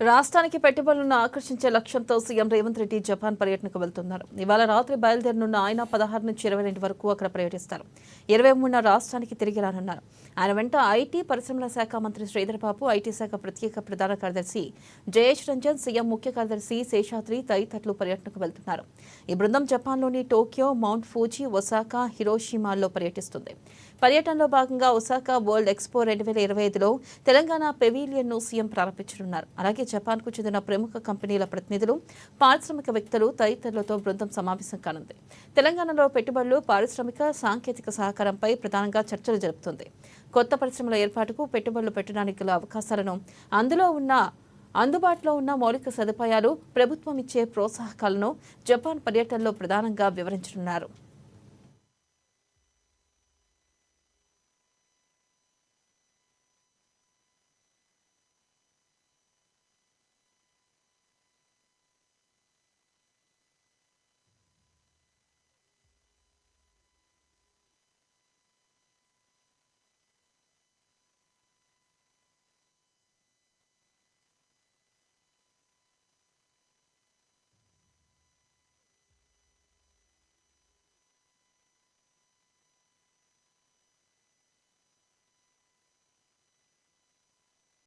రాష్ట్రానికి పెట్టుబడులను ఆకర్షించే లక్ష్యంతో సీఎం రేవంత్ రెడ్డి జపాన్ పర్యటనకు వెళ్తున్నారు. ఇవాళ రాత్రి బయలుదేరనున్న ఆయన 16 నుంచి 22 వరకు అక్కడ పర్యటిస్తారు. 23న రాష్ట్రానికి తిరిగి రానున్నారు. ఆయన వెంట ఐటీ పరిశ్రమల శాఖ మంత్రి శ్రీధర్ బాబు, ఐటీ శాఖ ప్రత్యేక ప్రధాన కార్యదర్శి జయేష్ రంజన్, సీఎం ముఖ్య కార్యదర్శి శేషాద్రి తదితరులు పర్యటనకు వెళ్తున్నారు. ఈ బృందం జపాన్లోని టోక్యో, మౌంట్ ఫూజీ, ఒసాకా, హిరోషిమాల్లో పర్యటిస్తుంది. పర్యటనలో భాగంగా ఒసాకా వరల్డ్ ఎక్స్పో 2025లో తెలంగాణ పెవిలియన్ను సీఎం ప్రారంభించనున్నారు. అలాగే జపాన్కు చెందిన ప్రముఖ కంపెనీల ప్రతినిధులు, పారిశ్రామిక వ్యక్తులు తదితరులతో బృందం సమావేశం కానుంది. తెలంగాణలో పెట్టుబడులు, పారిశ్రామిక, సాంకేతిక సహకారంపై ప్రధానంగా చర్చలు జరుపుతుంది. కొత్త పరిశ్రమల ఏర్పాటుకు పెట్టుబడులు పెట్టడానికి గల అవకాశాలను, అందుబాటులో ఉన్న మౌలిక సదుపాయాలు, ప్రభుత్వం ఇచ్చే ప్రోత్సాహకాలను జపాన్ పర్యటనలో ప్రధానంగా వివరించనున్నారు.